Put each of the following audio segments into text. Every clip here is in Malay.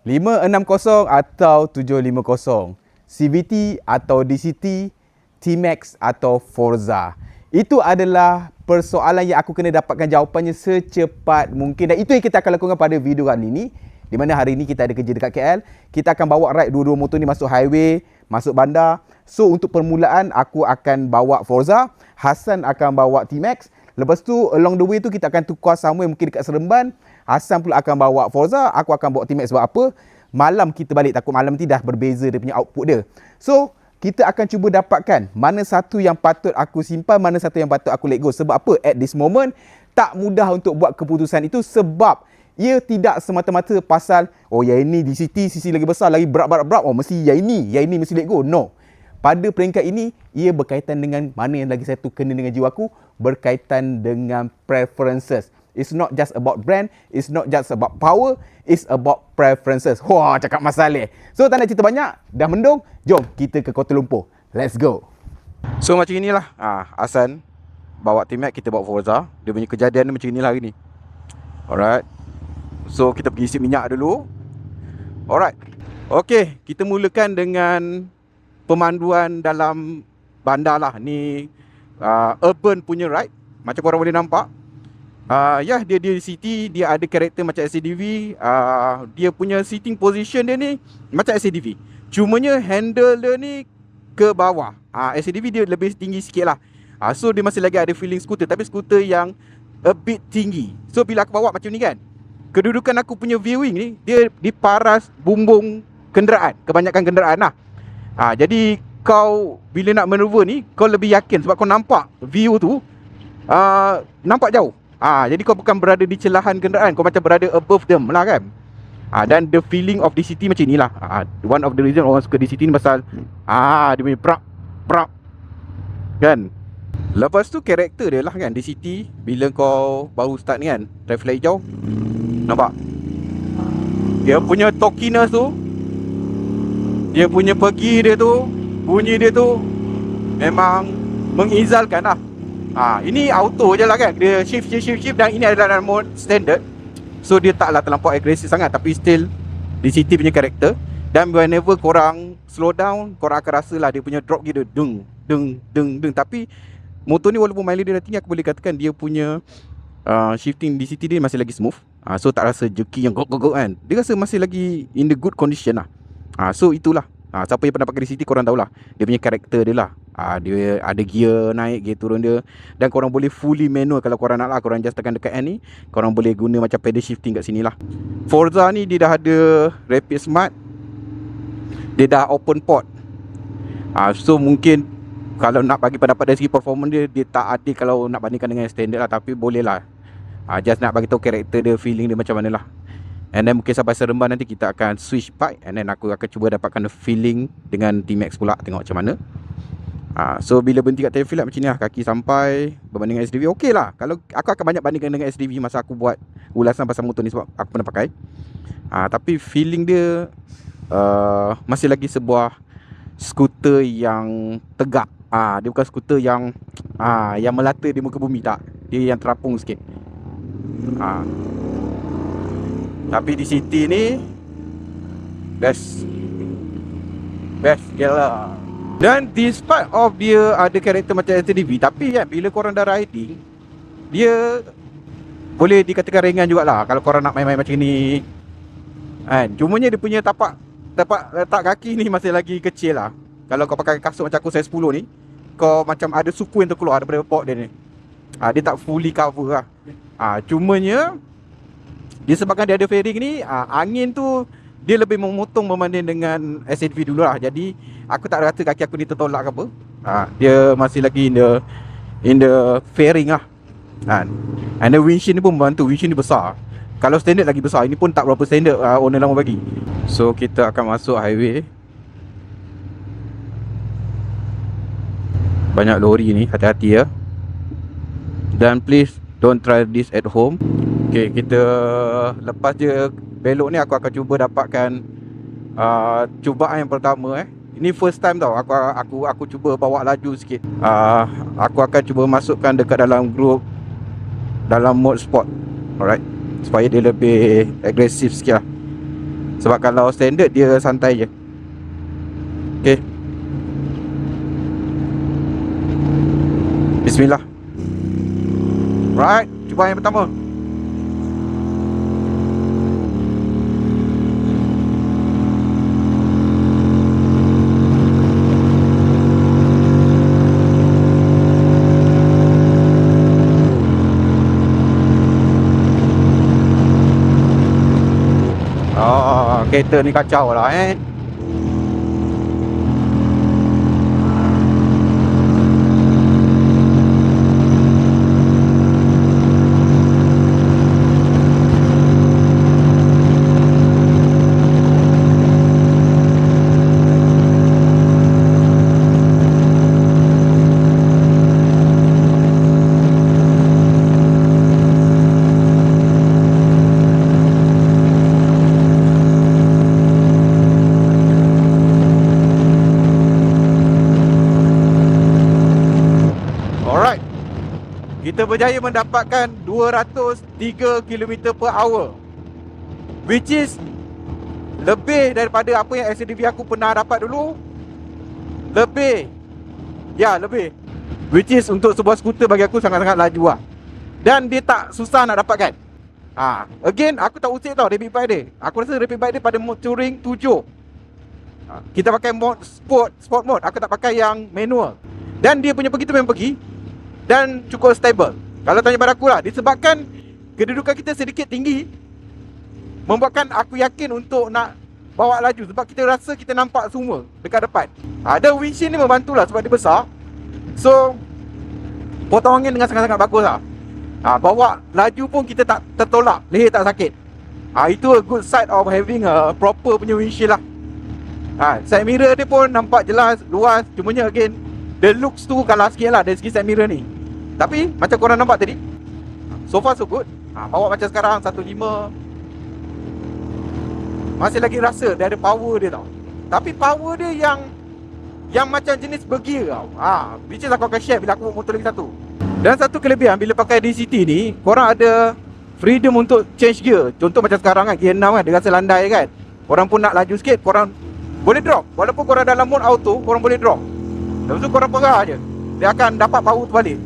560 atau 750, CVT atau DCT, T-Max atau Forza. Itu adalah persoalan yang aku kena dapatkan jawapannya secepat mungkin, dan itu yang kita akan lakukan pada video kali ini. Di mana hari ini kita ada kerja dekat KL. Kita akan bawa ride dua-dua motor ni masuk highway, masuk bandar. So untuk permulaan aku akan bawa Forza, Hassan akan bawa T-Max. Lepas tu along the way tu kita akan tukar somewhere mungkin dekat Seremban. Hassan pula akan bawa Forza, aku akan bawa T-Max. Sebab apa? Malam kita balik, takut malam nanti dah berbeza dia punya output dia. So kita akan cuba dapatkan mana satu yang patut aku simpan, mana satu yang patut aku let go. Sebab apa? At this moment tak mudah untuk buat keputusan itu, sebab ia tidak semata-mata pasal yang ini di sisi lagi besar, lagi berat, mesti yang ini mesti let go. No. Pada peringkat ini, ia berkaitan dengan mana yang lagi satu kena dengan jiwaku, berkaitan dengan preferences. It's not just about brand, it's not just about power, it's about preferences. Wah, cakap masalah. So, tak nak cerita banyak, dah mendung, jom kita ke Kuala Lumpur. Let's go. So, macam inilah. Hassan bawa T-Max, kita bawa Forza. Dia punya kejadian macam inilah hari ni. Alright. So, kita pergi isi minyak dulu. Alright. Okay, kita mulakan dengan pemanduan dalam bandar lah. Ni urban punya ride. Macam korang boleh nampak. Dia di city, dia ada karakter macam SCDV. Dia punya sitting position dia ni macam SCDV. Cumanya handle dia ni ke bawah. SCDV dia lebih tinggi sikit lah. So dia masih lagi ada feeling skuter, tapi skuter yang a bit tinggi. So bila aku bawa macam ni kan, kedudukan aku punya viewing ni, dia di paras bumbung kenderaan, kebanyakan kenderaan lah. Jadi kau bila nak maneuver ni, kau lebih yakin sebab kau nampak view tu nampak jauh. Jadi kau bukan berada di celahan kenderaan, kau macam berada above them lah kan. Dan the feeling of DCT macam inilah. One of the reason orang suka DCT ni pasal dia punya prak kan. Lepas tu karakter dia lah kan DCT. Bila kau baru start ni kan, traffic light hijau, nampak dia punya torquiness tu, dia punya pergi dia tu, bunyi dia tu memang mengizalkan lah. Ini auto je lah kan. Dia shift dan ini adalah dalam mode standard. So dia taklah terlampau agresif sangat, tapi still DCT punya karakter. Dan whenever korang slow down, korang akan rasa lah dia punya drop gitu, deng. Tapi motor ni walaupun mileage dia dah tinggi, aku boleh katakan dia punya shifting DCT dia masih lagi smooth. So tak rasa jerky yang gok kan. Dia rasa masih lagi in the good condition lah. So itulah. Siapa yang pernah pakai DCT korang tahulah dia punya karakter dia lah. Dia ada gear naik, gear turun dia. Dan korang boleh fully manual kalau korang nak lah. Korang just tekan dekat end ni, korang boleh guna macam pedal shifting kat sini lah. Forza ni dia dah ada Rapid Smart, dia dah open port. So mungkin kalau nak bagi pendapat dari segi performance dia, dia tak adil kalau nak bandingkan dengan standard lah. Tapi boleh lah. Just nak bagi tahu karakter dia, feeling dia macam mana lah. And then mungkin sampai Seremban nanti kita akan switch bike, and then aku akan cuba dapatkan feeling dengan T-Max pula, tengok macam mana. So bila berhenti kat traffic light macam ni lah, kaki sampai berbanding dengan SDV, okey lah. Kalau aku akan banyak bandingkan dengan SDV masa aku buat ulasan pasal motor ni, sebab aku pernah pakai. Tapi feeling dia masih lagi sebuah skuter yang tegak. Dia bukan skuter yang melata di muka bumi, tak. Dia yang terapung sikit. Tapi di city ni best gila. Dan despite of dia ada karakter macam STDV, tapi kan bila korang dah riding, dia boleh dikatakan ringan jugalah kalau korang nak main-main macam ni kan. Cumanya dia punya tapak letak kaki ni masih lagi kecil lah. Kalau kau pakai kasut macam aku size 10 ni, kau macam ada suku yang terkeluar daripada port dia ni. Dia tak fully cover lah. Cumanya disebabkan dia ada fairing ni, angin tu dia lebih memotong berbanding dengan SHV dulu lah. Jadi aku tak rasa kaki aku ni tertolak ke apa. Dia masih lagi in the fairing lah. And the windshield ni pun membantu. Windshield ni besar. Kalau standard lagi besar. Ini pun tak berapa standard owner lama bagi. So kita akan masuk highway. Banyak lori ni, hati-hati ya. Dan please don't try this at home. Okay, kita lepas je belok ni, aku akan cuba dapatkan cubaan yang pertama. Ini first time tau. Aku cuba bawa laju sikit. Aku akan cuba masukkan dekat dalam group, dalam mode sport. Alright, supaya dia lebih agresif sikit lah. Sebab kalau standard dia santai je. Okay, bismillah. Right, cuba yang pertama. Kereta ni kacau lah Alright, kita berjaya mendapatkan 203 km per hour, which is lebih daripada apa yang SUV aku pernah dapat dulu. Lebih, which is untuk sebuah skuter bagi aku sangat-sangat laju lah. Dan dia tak susah nak dapatkan. Again, aku tak usik tau rapid bike dia. Aku rasa rapid bike dia pada mode touring 7. Kita pakai mode sport mode. Aku tak pakai yang manual. Dan dia punya pergi tu memang pergi, dan cukup stable. Kalau tanya pada aku lah, disebabkan kedudukan kita sedikit tinggi, membuatkan aku yakin untuk nak bawa laju. Sebab kita rasa kita nampak semua dekat depan. Dan windshield ni membantulah sebab dia besar. So, potong angin dengan sangat-sangat bagus lah. Bawa laju pun kita tak tertolak, leher tak sakit. Itu a good side of having a proper punya windshield lah. Side mirror dia pun nampak jelas, luas. Cumanya again, the looks tu kalah sikit lah dari segi side mirror ni. Tapi macam korang nampak tadi, so far so good. Bawa macam sekarang 15, masih lagi rasa dia ada power dia tau. Tapi power dia yang macam jenis bergear tau. Which is aku akan share bila aku bawa motor lagi satu. Dan satu kelebihan bila pakai DCT ni, korang ada freedom untuk change gear. Contoh macam sekarang kan, gear 6 kan, dia rasa landai kan. Korang pun nak laju sikit, korang boleh drop. Walaupun korang dalam mode auto, korang boleh drop. Lepas tu korang perah je, dia akan dapat power tu balik.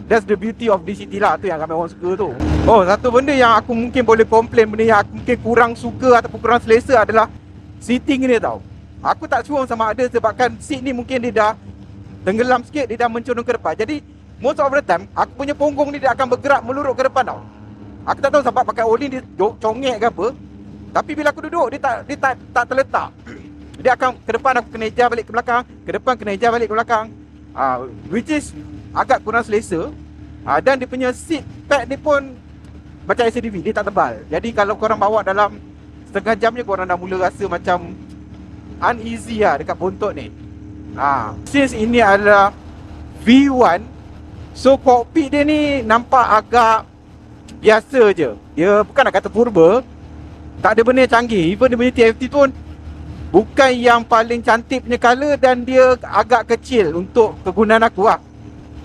That's the beauty of DCT lah. Tu yang ramai orang suka tu. Satu benda yang aku mungkin boleh komplain, benda yang aku mungkin kurang suka ataupun kurang selesa adalah seating ni tau. Aku tak sure sama ada sebabkan seat ni mungkin dia dah tenggelam sikit, dia dah mencondong ke depan. Jadi most of the time, aku punya punggung ni dia akan bergerak meluruk ke depan tau. Aku tak tahu sebab pakai oli dia congek ke apa. Tapi bila aku duduk, dia tak terletak. Dia akan ke depan, aku kena ejar balik ke belakang, ke depan kena ejar balik ke belakang. Which is agak kurang selesa. Dan dia punya seat pad ni pun macam SUV, dia tak tebal. Jadi kalau korang bawa dalam setengah jam je, korang dah mula rasa macam uneasy lah dekat bontot ni. Since ini adalah V1, so cockpit dia ni nampak agak biasa je. Dia bukan nak kata purba, tak ada benda yang canggih. Even dia punya TFT tu pun bukan yang paling cantik punya color, dan dia agak kecil untuk kegunaan aku lah.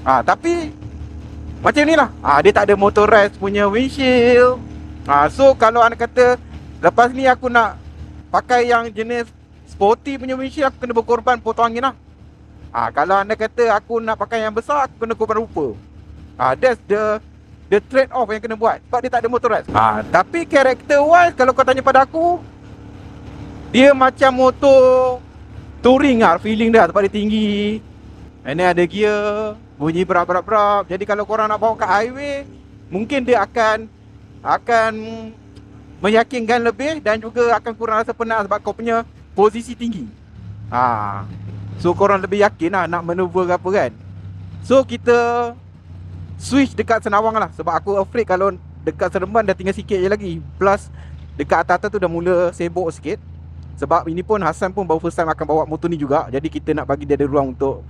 Tapi macam ni lah. Dia tak ada motorized punya windshield. So kalau anda kata lepas ni aku nak pakai yang jenis sporty punya windshield, aku kena berkorban potong angin lah. Kalau anda kata aku nak pakai yang besar, aku kena korban rupa. That's the trade off yang kena buat, sebab dia tak ada motorized. Tapi character wise, kalau kau tanya pada aku, dia macam motor touring lah feeling dia, sebab dia tinggi. And then ada gear, bunyi berap-berap. Jadi kalau korang nak bawa kat highway, mungkin dia akan meyakinkan lebih, dan juga akan kurang rasa penat sebab kau punya posisi tinggi. So korang lebih yakin lah nak maneuver ke apa kan. So kita switch dekat Senawang lah, sebab aku afraid kalau dekat Seremban dah tinggal sikit je lagi. Plus dekat atas-atas tu dah mula sibuk sikit. Sebab ini pun Hassan pun baru first time akan bawa motor ni juga. Jadi kita nak bagi dia ada ruang untuk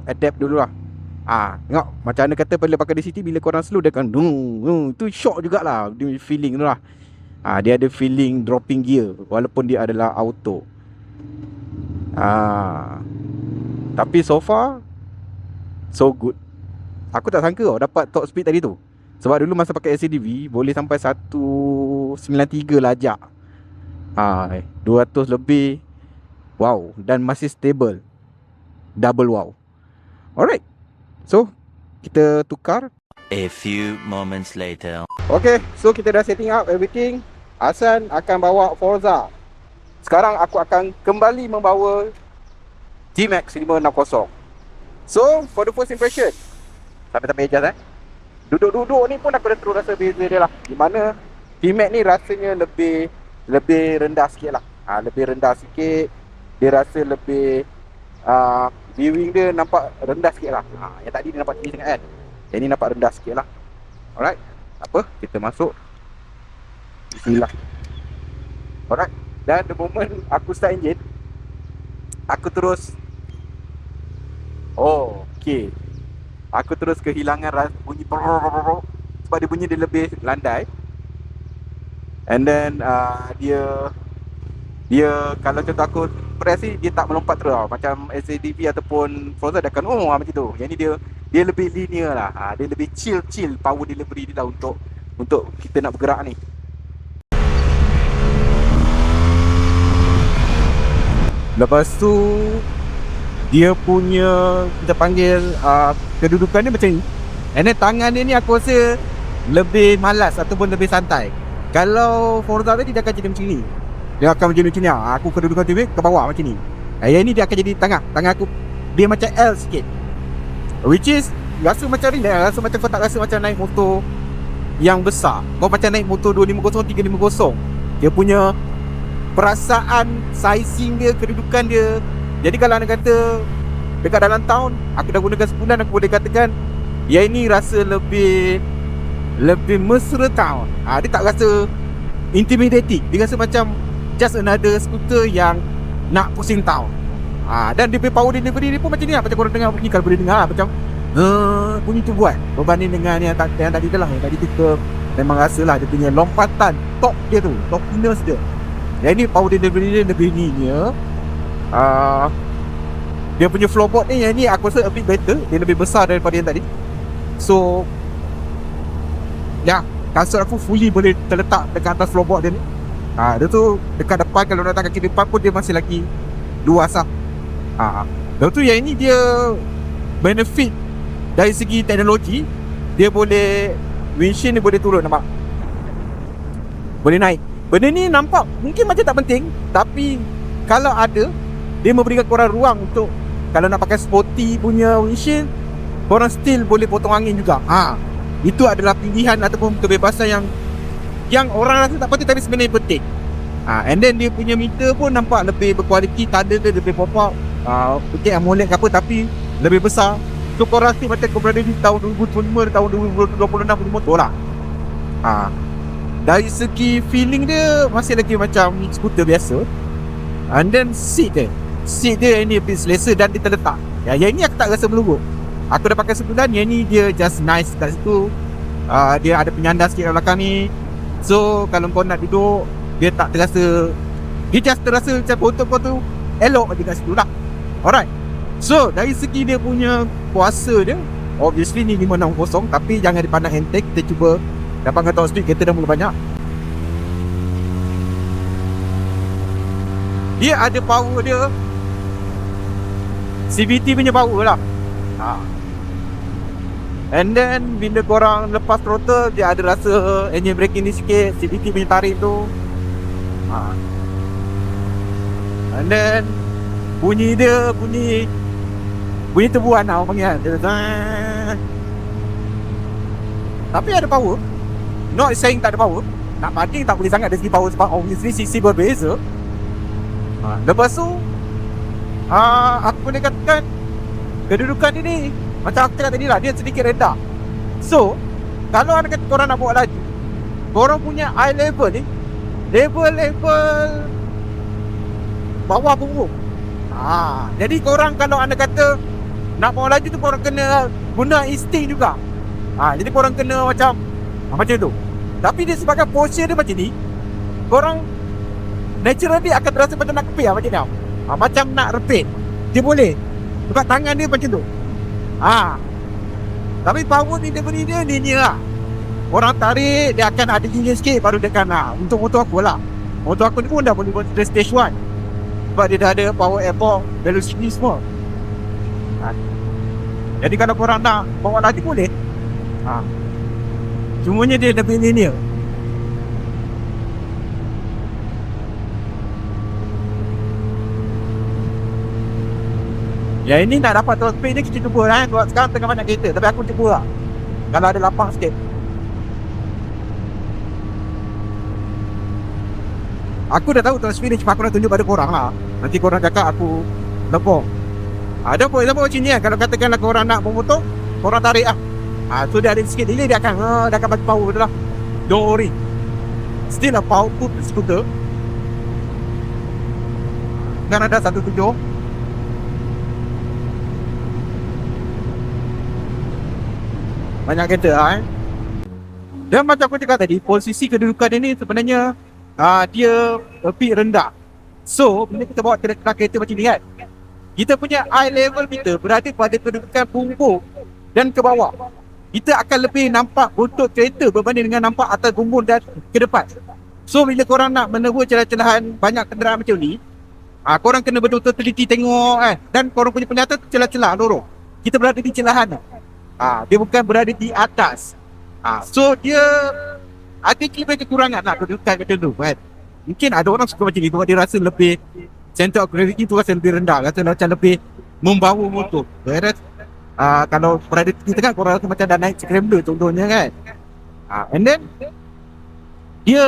adapt dulu lah. Tengok macam anda kata bila pakai DCT, bila korang slow dia akan tu shock jugalah. Dia feeling tu lah. Dia ada feeling dropping gear walaupun dia adalah auto. Tapi so far so good. Aku tak sangka dapat top speed tadi tu. Sebab dulu masa pakai LCDV boleh sampai 193 lajak. 200 lebih. Wow, dan masih stable. Double wow. Alright. So, kita tukar. A few moments later. Okay, so kita dah setting up everything. Hasan akan bawa Forza. Sekarang aku akan kembali membawa T-Max 560. So, for the first impression, sampai Ejaz duduk-duduk ni pun aku dah terus rasa beza dia lah. Di mana T-Max ni rasanya lebih rendah sikit lah. Lebih rendah sikit. Dia rasa lebih viewing dia nampak rendah sikit lah. Yang tadi dia nampak tinggi sangat kan. Yang ni nampak rendah sikit lah. Alright. Apa? Kita masuk. Bismillah. Alright. Dan the moment aku start engine, aku terus okay. Aku terus kehilangan bunyi sebab dia lebih landai. And then dia kalau contoh aku press ni, dia tak melompat terus macam LCDV ataupun Forza dia akan macam tu. Yang ni dia lebih linear lah. Dia lebih chill power delivery dia lah untuk kita nak bergerak ni. Lepas tu dia punya, kita panggil kedudukan dia macam ni. And then tangan dia ni aku rasa lebih malas ataupun lebih santai. Kalau Forza tadi dia akan jadi macam ni. Dia akan jadi macam ni. Aku kedudukan TV ke bawah macam ni. Yang ni dia akan jadi tengah. Tangan aku dia macam L sikit. Which is rasa macam relax. Rasa macam kau tak rasa macam naik motor yang besar. Kau macam naik motor 250, 350. Dia punya perasaan sizing dia, kedudukan dia. Jadi kalau anda kata dekat dalam tahun aku dah gunakan sebulan, aku boleh katakan yang ini rasa lebih mesra tahun. Dia tak rasa intimidating. Dia rasa macam just another scooter yang nak pusing tahun. Dan dia punya power delivery dia pun macam ni lah. Macam korang dengar bunyi, kalau boleh dengar macam bunyi tu buat berbanding dengan yang tadi tu lah. Yang tadi kita memang rasa lah dia punya lompatan top dia tu, topiness dia. Yang ni power delivery dia lebih linear. Dia punya floorboard ni, yang ni aku rasa a bit better. Dia lebih besar daripada yang tadi. So kasut aku fully boleh terletak dekat atas floorboard dia ni. Dia tu dekat depan, kalau nak kaki depan pun dia masih lagi luas lah. Lepas tu yang ini dia benefit dari segi teknologi. Dia boleh, windshield ni boleh turun, nampak? Boleh naik. Benda ni nampak mungkin macam tak penting, tapi kalau ada, dia memberikan korang ruang untuk kalau nak pakai sporty punya windshield, korang still boleh potong angin juga. Itu adalah pilihan ataupun kebebasan yang orang rasa tak penting tapi sebenarnya penting. And then dia punya meter pun nampak lebih berkualiti. Tanda dia lebih pop-up, pencet AMOLED ke apa, tapi lebih besar. So korang rasa macam kau berada di tahun 2025, tahun 2026 motor lah. Dari segi feeling dia masih lagi macam skuter biasa. And then seat dia ini lebih selesa dan dia terletak. Yang ni aku tak rasa melurut. Aku dah pakai sebulan, yang ni dia just nice kat situ. Dia ada penyandar sikit kat belakang ni. So kalau kau nak duduk, dia tak terasa, dia just terasa macam botol kau tu elok je kat situ lah. Alright. So dari segi dia punya kuasa dia, obviously ni 560, tapi jangan dipandang enteng. Kita cuba dapatkan top speed, kereta dah mula banyak. Dia ada power dia, CVT punya power lah. And then bila korang lepas throttle, dia ada rasa engine braking ni sikit, CVT punya tarik tu. And then bunyi dia, bunyi tebuan lah orang panggil. Tapi ada power. Not saying tak ada power. Nak banding tak boleh sangat dari segi power sebab obviously CC berbeza. Lepas tu aku boleh katakan kedudukan dia ni macam aku cakap tadi lah, dia sedikit rendah. So kalau anda kata korang nak bawa laju, korang punya eye level ni level bawah punggung. Jadi korang kalau anda kata nak bawa laju tu, korang kena guna insting juga. Jadi korang kena macam tu. Tapi dia sebagai posture dia macam ni, korang naturally akan terasa macam nak kepit macam ni. Macam nak repeat. Dia boleh sebab tangan dia macam tu. Tapi power delivery dia linear lah. orang tarik, dia akan ada gigi sikit baru dia akan untuk motor aku lah. Motor aku ni pun dah boleh buat stage 1 sebab dia dah ada power airbox, velocity semua. Jadi kalau korang nak bawa lagi boleh. Cumanya dia lebih linear. Yang ini nak dapat top speed ni kita cuba lah. Buat sekarang tengah banyak kereta, tapi aku cuba lah kalau ada lapang sikit. Aku dah tahu top speed ni, cuma aku nak tunjuk pada korang lah. Nanti korang cakap aku lepong. Ada pun example macam ni lah. Kalau katakanlah korang nak bermotor, korang tarik lah. So dia ada sikit delay, dia akan bagi power tu lah. Don't worry, still a powerful scooter. Kan ada 17. Banyak kereta lah Dan macam aku cakap tadi, posisi kedudukan dia ni sebenarnya dia lebih rendah. So bila kita bawa kereta macam ni kan, kita punya eye level kita berada pada kedudukan bumbung dan ke bawah. Kita akan lebih nampak buntut kereta berbanding dengan nampak atas bumbung dan ke depan. So bila korang nak menerima celah-celahan banyak kenderaan macam ni, korang kena betul-betul teliti tengok kan. Dan korang punya penglihatan celah-celah lorong. Kita berada di celahan lah. Dia bukan berada di atas. So dia ada kekurangan lah kedudukan macam tu kan. Mungkin ada orang suka macam ni, dia rasa lebih center of gravity tu rasa lebih rendah, rasa macam lebih membawa motor. Whereas kalau berada di tengah, korang rasa macam dah naik scrambler contohnya kan. And then dia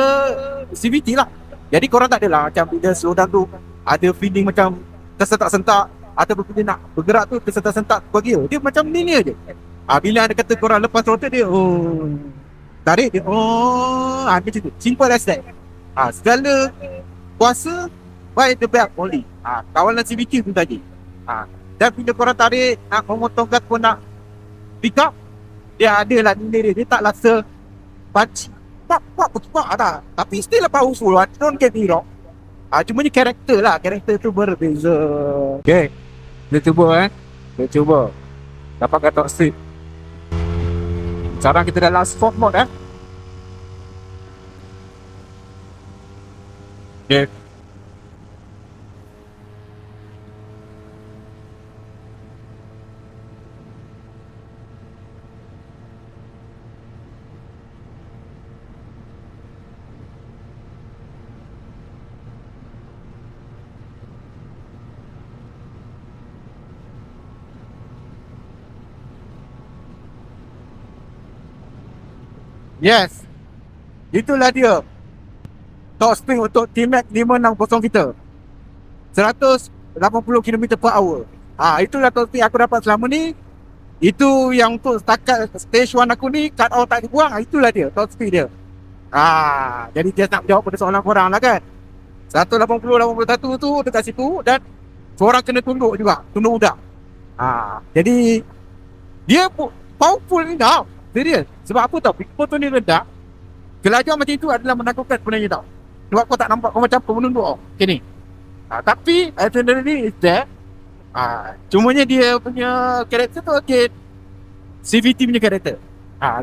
CVT lah. Jadi korang tak adalah macam bila slow down tu ada feeling macam tersentak-sentak atau bila nak bergerak tu tersentak-sentak gear. Dia macam linear je. Bila ada kata korang lepas throttle dia, tarik dia, macam tu. Simple as that. Segala kuasa by the belt only. Kawalan CVT tu tadi. Dan bila korang tarik, nak memotong gas pun nak pick up, dia ada lah nilai dia. Dia tak rasa panci. Pak ada. Tapi still powerful lah. Don't get me wrong. Cuma ni karakter lah. Karakter tu berbeza. Okay. Kita cuba Kita cuba. Dapatkan top speed. Sekarang kita dalam sport mode Okay. Yes. Itulah dia top speed untuk T-Max 560 kita. 180 km/h. Itulah top speed aku dapat selama ni. Itu yang untuk setakat stage 1 aku ni, cut off tak dibuang. Itulah dia top speed dia. Jadi dia nak jawab pada soalan korang lah kan. 180-81 tu dekat situ. Dan korang kena tunduk juga, tunduk udak. Jadi dia powerful ni tau. Serius. Sebab apa tau, bila motor ni rendah, kelajuan macam itu adalah menakutkan sebenarnya tau. Sebab kau tak nampak, kau macam penunduk tau. Okay ni. Tapi adrenaline is there. Cumanya dia punya karakter tu okay, CVT punya karakter.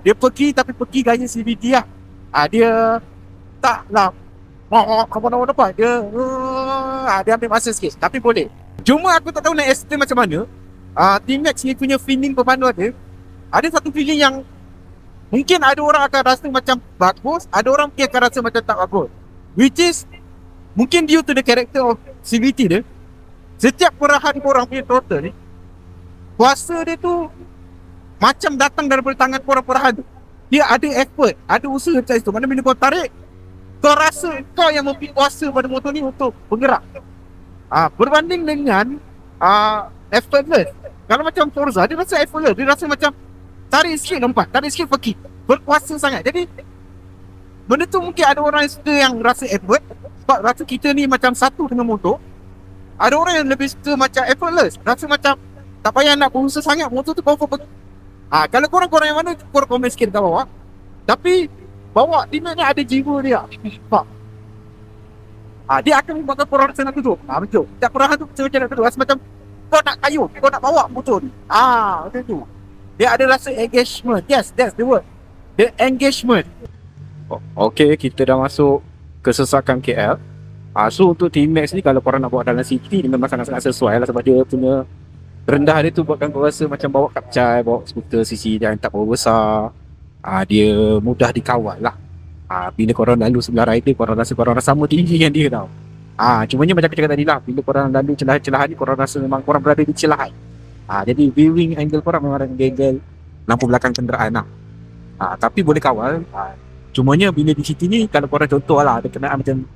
Dia pergi tapi pergi gaya CVT lah. Dia tak lah kawan-kawan apa. Dia ambil masa sikit. Tapi boleh. Cuma aku tak tahu nak explain macam mana. T-Max ni punya feeling pemandu ada satu feeling yang mungkin ada orang akan rasa macam bagus, ada orang mungkin akan rasa macam tak bagus. Which is mungkin due to the character of CVT dia. Setiap perahan korang punya throttle ni, kuasa dia tu macam datang daripada tangan korang perahan tu. Dia ada effort, ada usaha macam itu. Mana bila kau tarik, kau rasa kau yang memberi kuasa pada motor ni untuk bergerak. Berbanding dengan effortless. Kalau macam Forza, dia rasa effortless. Dia rasa macam tarik sikit lompat, tarik sikit pergi. Berkuasa sangat. Jadi benda tu mungkin ada orang yang rasa effort, sebab rasa kita ni macam satu dengan motor. Ada orang yang lebih suka macam effortless, rasa macam tak payah nak berusaha sangat, motor tu powerful pergi. Kalau korang yang mana, korang komen sikit kat bawah. Tapi bawa T-Max ni ada jiwa dia. Dia akan membuatkan korang rasa nak duduk. Betul. Setiap perahan tu macam nak duduk, rasa macam kau nak kayu, kau nak bawa motor ni. Macam tu. Dia ada rasa engagement. Yes, that's the word. The engagement. Okay, kita dah masuk kesesakan KL. So untuk T-Max ni kalau korang nak bawa dalam city ni memang sangat-sangat sesuai lah, sebab dia punya rendah dia tu buatkan kau rasa macam bawa kapcai, bawa skuter CC yang tak berapa besar. Dia mudah dikawal lah. Bila korang lalu sebelah rider, korang rasa sama tinggi dengan dia tau. Cumanya macam aku cakap tadi lah, bila korang lalu celah-celah ni, korang rasa memang korang berada di celahan. Jadi viewing angle korang memang ada angle lampu belakang kenderaan lah. Tapi boleh kawal. Cumanya bila di city ni, kalau korang contoh lah, ada kenaan macam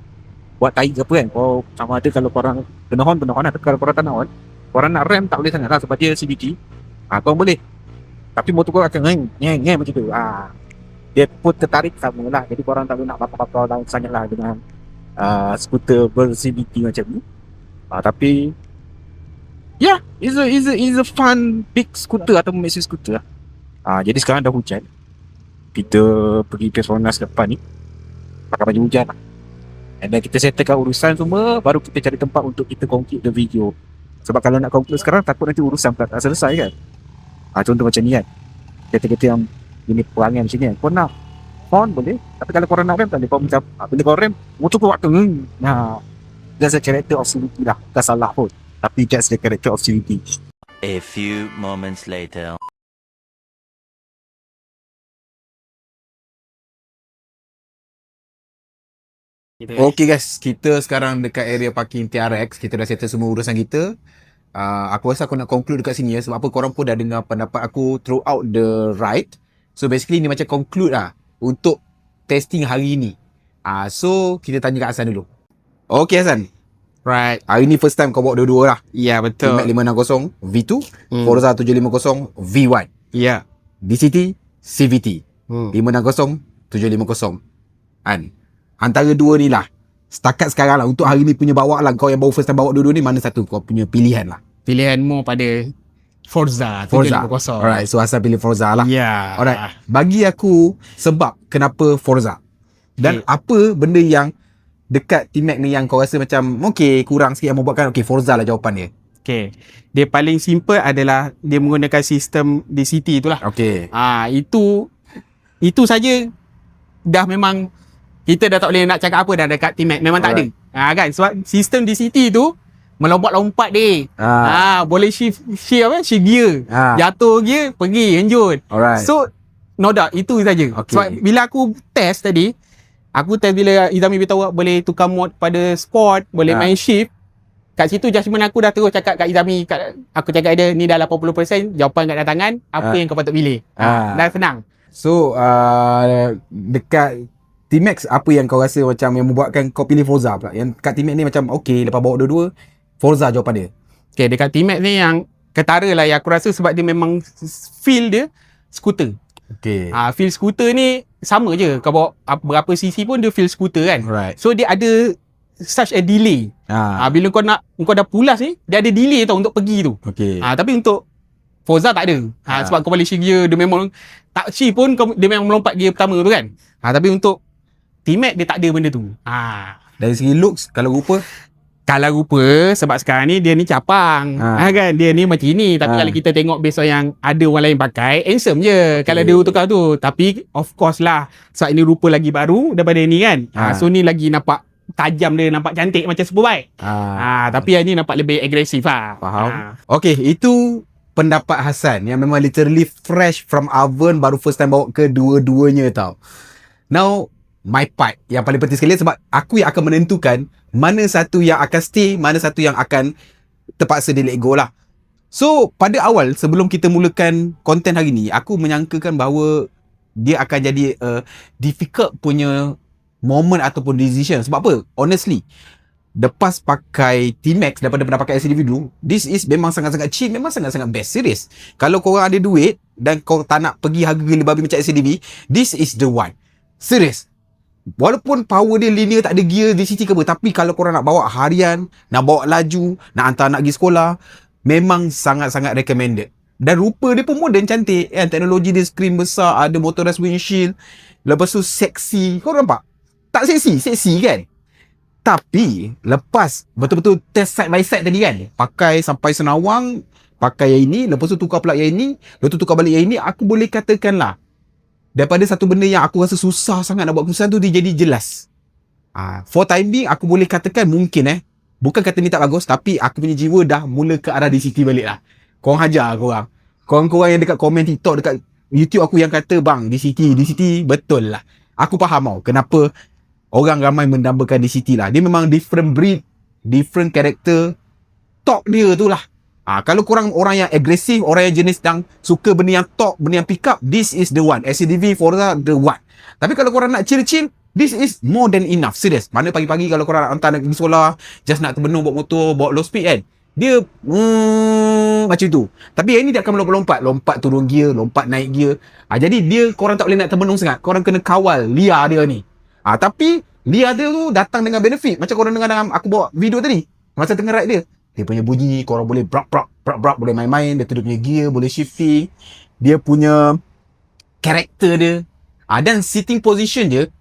buat tahi ke apa kan, sama ada kalau korang kena horn lah. Kalau korang tak nak horn, korang nak rem tak boleh sangat lah, sebab dia CVT. Korang boleh, tapi motor korang akan ngeng macam tu. Dia pun tertarik sama lah. Jadi korang tak boleh nak bakar-bakar lain sangat lah dengan skuter ber-CVT macam ni. Tapi yeah, is a fun big scooter atau maxi scooter lah. Jadi sekarang dah hujan, kita pergi Petronas depan ni pakai baju hujan lah. And then kita settlekan urusan semua, baru kita cari tempat untuk kita conclude the video. Sebab kalau nak conclude sekarang, takut nanti urusan tak selesai kan. Contoh macam ni kan, kereta-kereta yang ini perangai macam ni kan, kau nak horn boleh, tapi kalau korang nak rem tak boleh. Kau macam bila kau rem, motor kau waktu that's a character of CVT lah. Tak salah pun, tapi that's the character of CVT. A few moments later. Okay guys, kita sekarang dekat area parking TRX. Kita dah settle semua urusan kita. Aku rasa aku nak conclude dekat sini ya. Sebab apa, korang pun dah dengar pendapat aku throughout the ride. So basically ni macam conclude lah untuk testing hari ni. So kita tanya kat Hasan dulu. Okay Hasan, Right. hari ni first time kau bawa dua-dua lah. Ya, betul. T-Max 560 V2, Forza 750 V1, Ya. DCT CVT 560 750 kan. Antara dua ni lah, setakat sekarang lah, untuk hari ni punya bawa lah, kau yang baru first time bawa dua-dua ni, mana satu kau punya pilihan lah? Pilihanmu pada Forza. Forza. 750. Alright, so Hasan pilih Forza lah. Ya. Alright, bagi aku sebab kenapa Forza dan apa benda yang dekat T-Max ni yang kau rasa macam okay, kurang sikit yang membuatkan okay, Forza lah jawapan dia. Okay. Dia paling simple adalah dia menggunakan sistem DCT itulah. Okay. Itu saja dah memang kita dah tak boleh nak cakap apa dah dekat T-Max. Memang tak ada. Kan? Sebab sistem DCT tu melompat-lompat dia. Boleh shift gear. Jatuh gear, pergi enjun. Alright. So no doubt itu saja. Okay. Sebab bila aku test tadi, bila Izami beritahu boleh tukar mod pada sport, boleh main shift. Kat situ judgement aku dah terus cakap kat Izami, aku cakap dia ni dah 80%, jawapan kat tangan, apa yang kau patut pilih. Dah senang. So dekat T-Max, apa yang kau rasa macam yang membuatkan kau pilih Forza pula? Yang kat T-Max ni macam okay, lepas bawa dua-dua, Forza jawapan dia. Okay, dekat T-Max ni yang ketara lah yang aku rasa sebab dia memang feel dia skuter. Okay. Feel skuter ni sama je. Kau bawa berapa cc pun dia feel skuter kan. Right. So dia ada such a delay. Bila kau dah pulas ni, dia ada delay tau untuk pergi tu. Okay. Tapi untuk Forza tak ada. Sebab kau boleh shift gear, dia memang tak shift pun dia memang melompat gear pertama tu kan. Tapi untuk T-Max dia tak ada benda tu. Dari segi looks, kalau rupa Sebab sekarang ni dia ni capang. Kan dia ni macam ni, tapi kalau kita tengok based on yang ada orang lain pakai, handsome je kalau dia tukar tu. Tapi of course lah, sebab ini rupa lagi baru daripada ni kan. So ni lagi nampak tajam, dia nampak cantik macam Superbike. Tapi yang ni nampak lebih agresif lah. Faham. Okay, itu pendapat Hasan yang memang literally fresh from oven, baru first time bawa kedua-duanya tau. Now my part yang paling penting sekali, sebab aku yang akan menentukan mana satu yang akan stay, mana satu yang akan terpaksa di let go lah. So pada awal sebelum kita mulakan konten hari ni, aku menyangkakan bahawa dia akan jadi difficult punya moment ataupun decision. Sebab apa? Honestly, lepas pakai T-Max daripada pernah pakai SCDV dulu, this is memang sangat-sangat cheap, memang sangat-sangat best. Serius, kalau korang ada duit dan kau tak nak pergi harga gila babi macam SCDV, this is the one. Serius, walaupun power dia linear, tak ada gear DCT ke apa, tapi kalau korang nak bawa harian, nak bawa laju, nak hantar anak pergi sekolah, memang sangat-sangat recommended. Dan rupa dia pun moden, cantik kan. Teknologi dia, screen besar, ada motorized windshield, lepas tu seksi. Kau nampak? Tak seksi? Seksi kan? Tapi lepas betul-betul test side by side tadi kan, pakai sampai Senawang, pakai yang ini, lepas tu tukar pula yang ini, lepas tu tukar balik yang ini, aku boleh katakan lah, daripada satu benda yang aku rasa susah sangat nak buat keputusan tu, dia jadi jelas. For time being, aku boleh katakan mungkin bukan kata ni tak bagus, tapi aku punya jiwa dah mula ke arah DCT balik lah. Korang hajar korang. Korang yang dekat komen TikTok, dekat YouTube aku yang kata, bang, DCT betul lah. Aku faham tau kenapa orang ramai mendambakan DCT lah. Dia memang different breed, different character. Talk dia tu lah. Kalau korang orang yang agresif, orang yang jenis yang suka benda yang talk, benda yang pick up, this is the one. SCDV, Forza, the one. Tapi kalau korang nak chill, this is more than enough. Serius. Mana pagi-pagi kalau korang nak hantar nak pergi sekolah, just nak terbenung bawa motor, bawa low speed kan, dia macam tu. Tapi yang ni dia akan melompat-lompat, lompat turun gear, lompat naik gear. Jadi dia, korang tak boleh nak terbenung sangat. Korang kena kawal liar dia ni. Tapi liar dia tu datang dengan benefit. Macam korang dengar dalam aku bawa video tadi, masa tengah ride dia punya bunyi, korang boleh brak, boleh main-main. Dia tu dia punya gear, boleh shifting. Dia punya karakter dia. Dan sitting position je,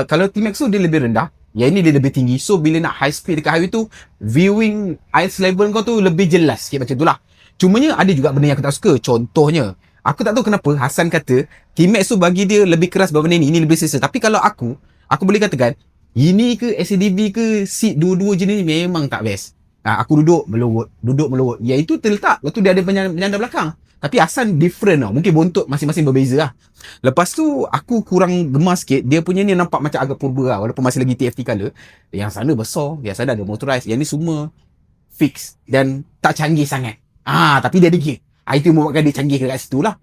kalau T-Max tu dia lebih rendah, yang ini dia lebih tinggi. So bila nak high speed dekat highway tu, viewing eyes level kau tu lebih jelas sikit macam tu lah. Cumanya ada juga benda yang aku tak suka. Contohnya, aku tak tahu kenapa Hasan kata T-Max tu bagi dia lebih keras berbanding ini lebih selesa. Tapi kalau aku boleh katakan, ini ke SADV ke seat dua-dua jenis ni memang tak best. Aku duduk melorot. Ya itu terletak, lepas tu dia ada penyandang belakang. Tapi Hasan different tau. Mungkin bontot masing-masing berbeza lah. Lepas tu aku kurang gemar sikit. Dia punya ni nampak macam agak purba lah. Walaupun masih lagi TFT color. Yang sana besar, yang sana ada motorized. Yang ni semua fix dan tak canggih sangat. Tapi dia ada gear. Itu membuatkan dia canggih kat situ lah.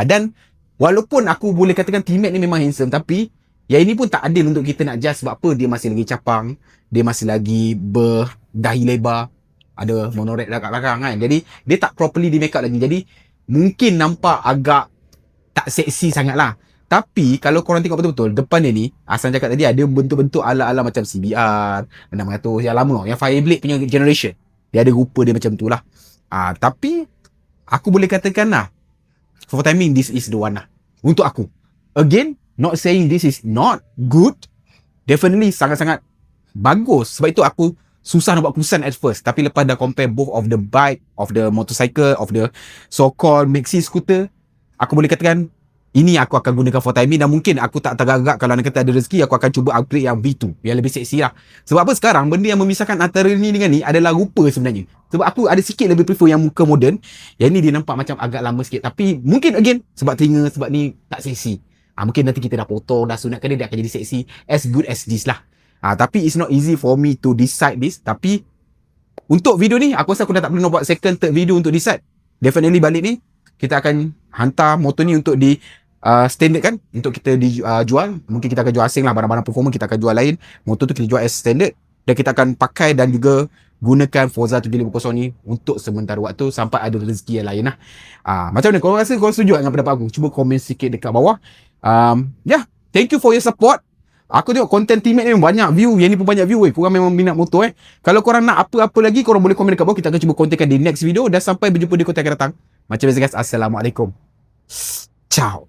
Dan walaupun aku boleh katakan T-Max ni memang handsome, tapi yang ini pun tak adil untuk kita nak judge. Sebab apa? Dia masih lagi capang. Dia masih lagi berdahi lebar. Ada monorack kat belakang kan. Jadi dia tak properly di make up lagi. Jadi mungkin nampak agak tak seksi sangat lah. Tapi kalau korang tengok betul-betul, depan dia ni, Hasan cakap tadi ada bentuk-bentuk ala-ala macam CBR 600 yang lama, yang Fireblade punya generation. Dia ada rupa dia macam tu lah. Tapi aku boleh katakan lah, for timing, this is the one lah. Untuk aku. Again, not saying this is not good. Definitely sangat-sangat bagus. Sebab itu aku susah nak buat keputusan at first. Tapi lepas dah compare both of the bike, of the motorcycle, of the so-called maxi scooter, aku boleh katakan ini aku akan gunakan for timing. Dan mungkin aku tak tergagap kalau nak kata ada rezeki, aku akan cuba upgrade yang V2 yang lebih seksi lah. Sebab apa sekarang benda yang memisahkan antara ni dengan ni adalah rupa sebenarnya. Sebab aku ada sikit lebih prefer yang muka moden. Yang ni dia nampak macam agak lama sikit. Tapi mungkin again sebab telinga, sebab ni tak seksi. Mungkin nanti kita dah potong, dah sunatkan dia akan jadi seksi. As good as this lah. Tapi it's not easy for me to decide this. Tapi untuk video ni, aku rasa aku dah tak perlu nak buat second, third video untuk decide. Definitely balik ni, kita akan hantar motor ni untuk di standard kan, untuk kita dijual. Mungkin kita akan jual asing lah, barang-barang performance kita akan jual lain. Motor tu kita jual as standard. Dan kita akan pakai dan juga gunakan Forza 750 ni untuk sementara waktu sampai ada rezeki yang lain lah. Macam mana? Korang rasa korang setuju dengan pendapat aku? Cuba komen sikit dekat bawah. Thank you for your support. Aku tengok konten T-Max ni banyak view. Yang ni pun banyak view. Korang memang minat motor. Kalau korang nak apa-apa lagi, korang boleh komen dekat bawah. Kita akan cuba kontenkan di next video. Dan sampai berjumpa di konten akan datang. Macam biasa guys, Assalamualaikum. Ciao.